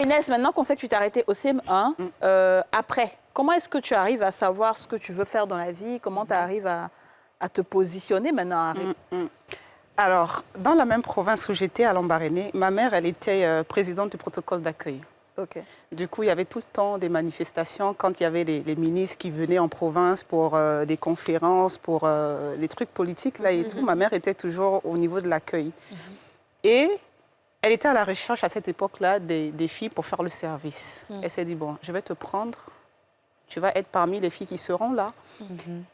Inès, maintenant qu'on sait que tu t'es arrêtée au CM1, après, comment est-ce que tu arrives à savoir ce que tu veux faire dans la vie? Comment tu arrives à te positionner maintenant? Alors, dans la même province où j'étais, à Lambaréné, ma mère, elle était présidente du protocole d'accueil. Ok. Du coup, il y avait tout le temps des manifestations quand il y avait les ministres qui venaient en province pour des conférences, pour des trucs politiques là et tout. Ma mère était toujours au niveau de l'accueil. Et elle était à la recherche à cette époque-là des filles pour faire le service. Elle s'est dit, bon, je vais te prendre, tu vas être parmi les filles qui seront là.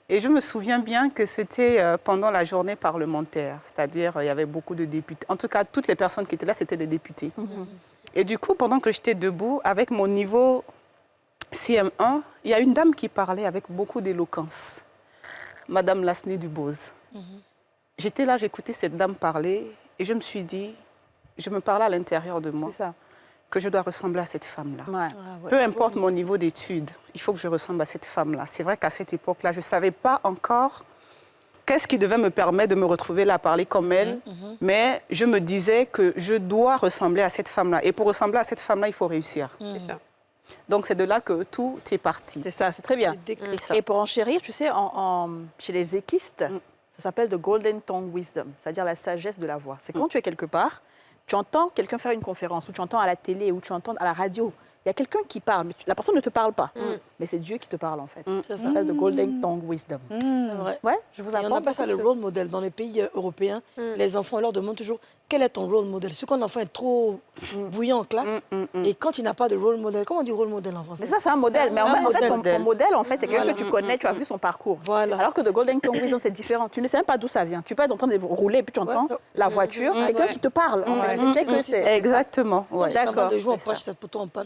Et je me souviens bien que c'était pendant la journée parlementaire, c'est-à-dire il y avait beaucoup de députés. En tout cas, toutes les personnes qui étaient là, c'était des députés. Et du coup, pendant que j'étais debout, avec mon niveau CM1, il y a une dame qui parlait avec beaucoup d'éloquence, Madame Lasné Dubose. J'étais là, j'écoutais cette dame parler et je me suis dit, je me parlais à l'intérieur de moi, que je dois ressembler à cette femme-là. Ouais. Peu importe mon niveau d'études, il faut que je ressemble à cette femme-là. C'est vrai qu'à cette époque-là, je ne savais pas encore qu'est-ce qui devait me permettre de me retrouver là à parler comme elle, mais je me disais que je dois ressembler à cette femme-là. Et pour ressembler à cette femme-là, il faut réussir. C'est ça. Donc c'est de là que tout est parti. C'est ça, c'est très bien. Et pour enchérir, tu sais, chez les équistes, ça s'appelle the golden tongue wisdom, c'est-à-dire la sagesse de la voix. C'est quand tu es quelque part, tu entends quelqu'un faire une conférence, ou tu entends à la télé, ou tu entends à la radio, il y a quelqu'un qui parle, mais la personne ne te parle pas. Mais c'est Dieu qui te parle, en fait. Ça s'appelle the golden tongue wisdom. C'est vrai. Ouais, je vous apprends. On appelle ça le role model. Dans les pays européens, les enfants, on leur demande toujours quel est ton role model. Si quand l'enfant est trop bouillant en classe, et quand il n'a pas de role model, comment on dit role model en français? Mais ça, c'est un modèle. Mais en fait, ton modèle, en fait, c'est quelqu'un que tu connais, tu as vu son parcours. Voilà. Alors que de golden tongue wisdom, c'est différent. Tu ne sais même pas d'où ça vient. Tu peux être en train de rouler, puis tu entends la voiture, quelqu'un qui te parle. En fait. Tu sais que c'est... Exactement. Ouais. D'accord.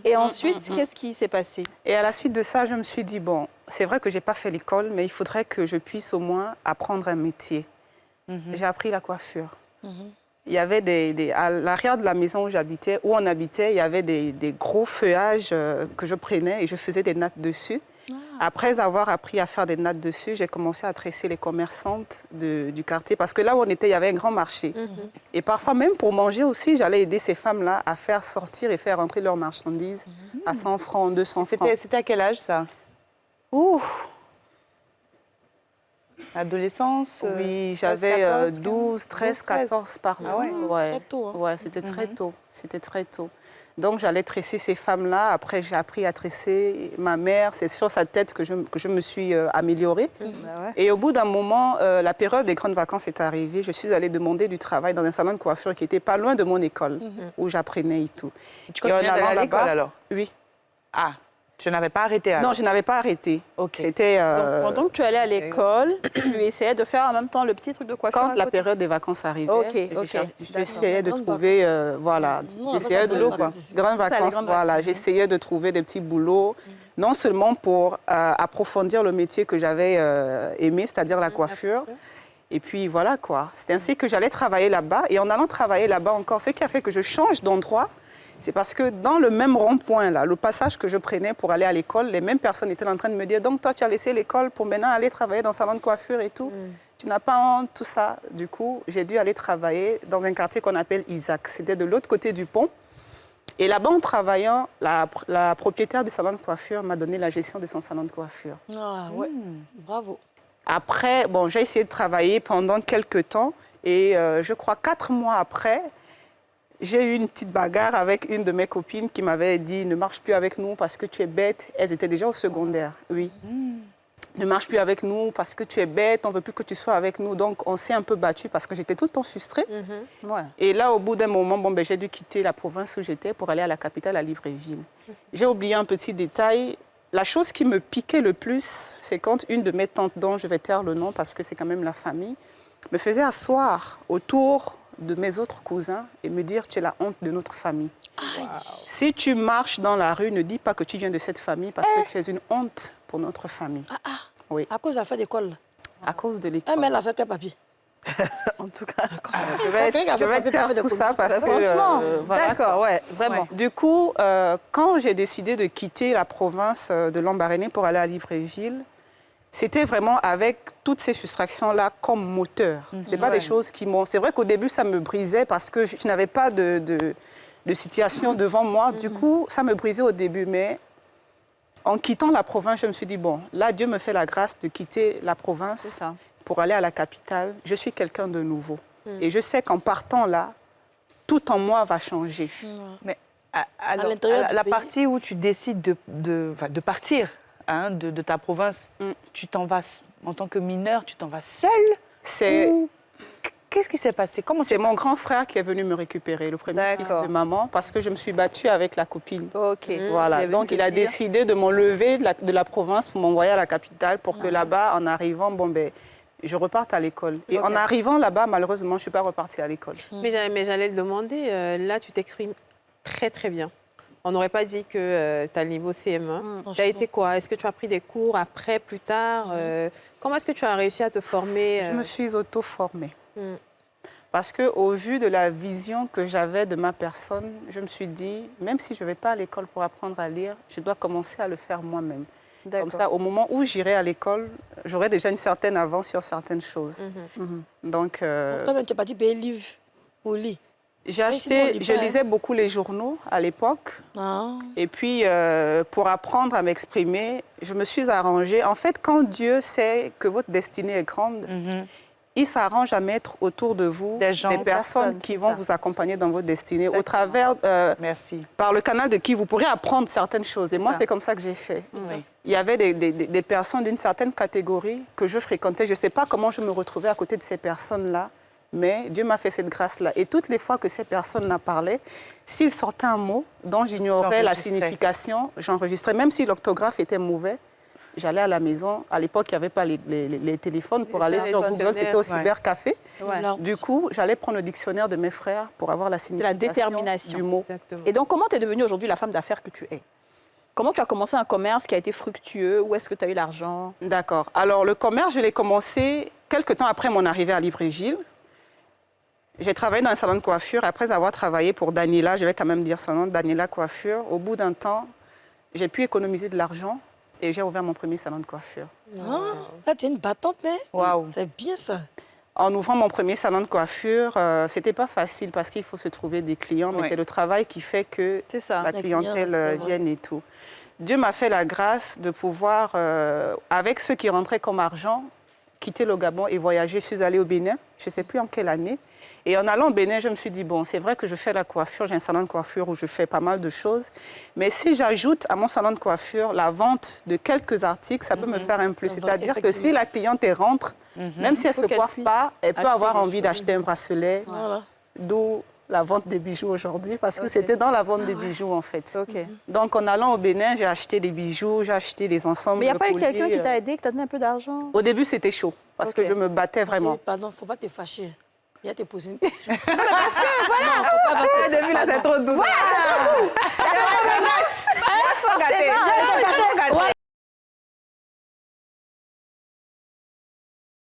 Et ensuite, qu'est-ce qui s'est passé? Et à la suite de ça, je me suis dit, bon, c'est vrai que je n'ai pas fait l'école, mais il faudrait que je puisse au moins apprendre un métier. J'ai appris la coiffure. Il y avait à l'arrière de la maison où j'habitais, où on habitait, il y avait des gros feuillages que je prenais et je faisais des nattes dessus. Après avoir appris à faire des nattes dessus, j'ai commencé à tresser les commerçantes du quartier. Parce que là où on était, il y avait un grand marché. Et parfois, même pour manger aussi, j'allais aider ces femmes-là à faire sortir et faire rentrer leurs marchandises à 100 francs, 200 francs. C'était à quel âge, ça? Ouh. Adolescence? Oui, j'avais 12, 13, 14 par là. Ah ouais, très tôt. Hein. Ouais, c'était très tôt. C'était très tôt. Donc, j'allais tresser ces femmes-là. Après, j'ai appris à tresser ma mère. C'est sur sa tête que je me suis améliorée. Et au bout d'un moment, la période des grandes vacances est arrivée. Je suis allée demander du travail dans un salon de coiffure qui était pas loin de mon école, où j'apprenais et tout. Tu continuais d'aller à l'école, alors? Oui. Ah, tu n'avais pas arrêté, alors? Non, je n'avais pas arrêté. OK. C'était... Donc, pendant que tu allais à l'école, tu essayais de faire en même temps le petit truc de coiffure? Quand la période des vacances arrivait, j'essayais de trouver, voilà, j'essayais de grandes vacances, voilà, j'essayais de trouver des petits boulots, non seulement pour approfondir le métier que j'avais aimé, c'est-à-dire la coiffure. Et puis voilà quoi. C'était ainsi que j'allais travailler là-bas. Et en allant travailler là-bas encore, ce qui a fait que je change d'endroit, c'est parce que dans le même rond-point, là, le passage que je prenais pour aller à l'école, les mêmes personnes étaient en train de me dire « Donc toi, tu as laissé l'école pour maintenant aller travailler dans un salon de coiffure et tout Tu n'as pas honte, tout ça ?» Du coup, j'ai dû aller travailler dans un quartier qu'on appelle Isaac. C'était de l'autre côté du pont. Et là-bas, en travaillant, la propriétaire du salon de coiffure m'a donné la gestion de son salon de coiffure. Ah ouais, bravo. Après, bon, j'ai essayé de travailler pendant quelques temps. Et je crois 4 mois après, j'ai eu une petite bagarre avec une de mes copines qui m'avait dit « Ne marche plus avec nous parce que tu es bête ». Elles étaient déjà au secondaire, oui. Ne marche plus avec nous parce que tu es bête, on ne veut plus que tu sois avec nous. Donc, on s'est un peu battu parce que j'étais tout le temps frustrée. Et là, au bout d'un moment, j'ai dû quitter la province où j'étais pour aller à la capitale, à Libreville. J'ai oublié un petit détail. La chose qui me piquait le plus, c'est quand une de mes tantes, dont je vais taire le nom parce que c'est quand même la famille, me faisait asseoir autour de mes autres cousins et me dire « Tu es la honte de notre famille. Wow. Si tu marches dans la rue, ne dis pas que tu viens de cette famille parce que tu es une honte pour notre famille. » Oui. À cause de la fin d'école? À cause de l'école. Mais elle a fait quel papier? En tout cas, je vais taire tout ça parce que... Franchement, voilà, d'accord, ouais, vraiment. Ouais. Du coup, quand j'ai décidé de quitter la province de Lambaréné pour aller à Libreville, c'était vraiment avec toutes ces frustrations-là comme moteur. Ce n'est pas des choses qui m'ont... C'est vrai qu'au début, ça me brisait parce que je n'avais pas de de situations devant moi. Du coup, ça me brisait au début, mais en quittant la province, je me suis dit, bon, là, Dieu me fait la grâce de quitter la province pour aller à la capitale. Je suis quelqu'un de nouveau. Et je sais qu'en partant là, tout en moi va changer. Mais alors, la partie où tu décides de partir de ta province, tu t'en vas, en tant que mineur, tu t'en vas seule ou... Qu'est-ce qui s'est passé? C'est mon grand frère qui est venu me récupérer, le premier fils de maman, parce que je me suis battue avec la copine. Voilà. Donc, il a décidé de m'enlever de la province pour m'envoyer à la capitale pour que là-bas, en arrivant, je reparte à l'école. Et en arrivant là-bas, malheureusement, je ne suis pas repartie à l'école. Mais j'allais le demander, là, tu t'exprimes très, très bien. On n'aurait pas dit que tu as le niveau CM1. Tu as été quoi? Est-ce que tu as pris des cours après, plus tard? Comment est-ce que tu as réussi à te former? Je me suis auto-formée. Parce qu'au vu de la vision que j'avais de ma personne, je me suis dit, même si je ne vais pas à l'école pour apprendre à lire, je dois commencer à le faire moi-même. Comme ça, au moment où j'irai à l'école, j'aurai déjà une certaine avance sur certaines choses. Donc, toi-même, tu n'as pas dit payer livre au lit. Je lisais beaucoup les journaux à l'époque. Et puis, pour apprendre à m'exprimer, je me suis arrangée. En fait, quand Dieu sait que votre destinée est grande, il s'arrange à mettre autour de vous des personnes qui vont vous accompagner dans votre destinée. Au travers, par le canal de qui vous pourrez apprendre certaines choses. Et moi, c'est comme ça que j'ai fait. Il y avait des personnes d'une certaine catégorie que je fréquentais. Je ne sais pas comment je me retrouvais à côté de ces personnes-là. Mais Dieu m'a fait cette grâce-là. Et toutes les fois que ces personnes-là parlaient, s'ils sortaient un mot dont j'ignorais la signification, j'enregistrais. Même si l'orthographe était mauvais, j'allais à la maison. À l'époque, il n'y avait pas les téléphones pour aller sur Google. C'était au cybercafé. Du coup, j'allais prendre le dictionnaire de mes frères pour avoir la signification du mot. Exactement. Et donc, comment tu es devenue aujourd'hui la femme d'affaires que tu es? Comment tu as commencé un commerce qui a été fructueux? Où est-ce que tu as eu l'argent? D'accord. Alors, le commerce, je l'ai commencé quelques temps après mon arrivée à Libreville. J'ai travaillé dans un salon de coiffure. Après avoir travaillé pour Daniela, je vais quand même dire son nom, Daniela Coiffure, au bout d'un temps, j'ai pu économiser de l'argent et j'ai ouvert mon premier salon de coiffure. Là, tu es une battante, mais Waouh. c'est bien ça. En ouvrant mon premier salon de coiffure, c'était pas facile parce qu'il faut se trouver des clients, mais c'est le travail qui fait que la clientèle vienne et tout. Dieu m'a fait la grâce de pouvoir, avec ceux qui rentraient comme argent, quitter le Gabon et voyager. Je suis allée au Bénin, je ne sais plus en quelle année. Et en allant au Bénin, je me suis dit, bon, c'est vrai que je fais la coiffure, j'ai un salon de coiffure où je fais pas mal de choses. Mais si j'ajoute à mon salon de coiffure la vente de quelques articles, ça peut me faire un plus. C'est-à-dire que si la cliente rentre, même si elle ne se coiffe pas, elle peut avoir envie d'acheter un bracelet. D'où la vente des bijoux aujourd'hui, parce que c'était dans la vente des bijoux, en fait. Donc, en allant au Bénin, j'ai acheté des bijoux, j'ai acheté des ensembles. Mais il n'y a pas eu quelqu'un qui t'a aidé, qui t'a donné un peu d'argent? Au début, c'était chaud, parce que je me battais vraiment. Pardon, il ne faut pas te fâcher. Il y a te poser une question. Parce que, voilà, depuis là, c'est trop doux. Voilà, c'est trop doux.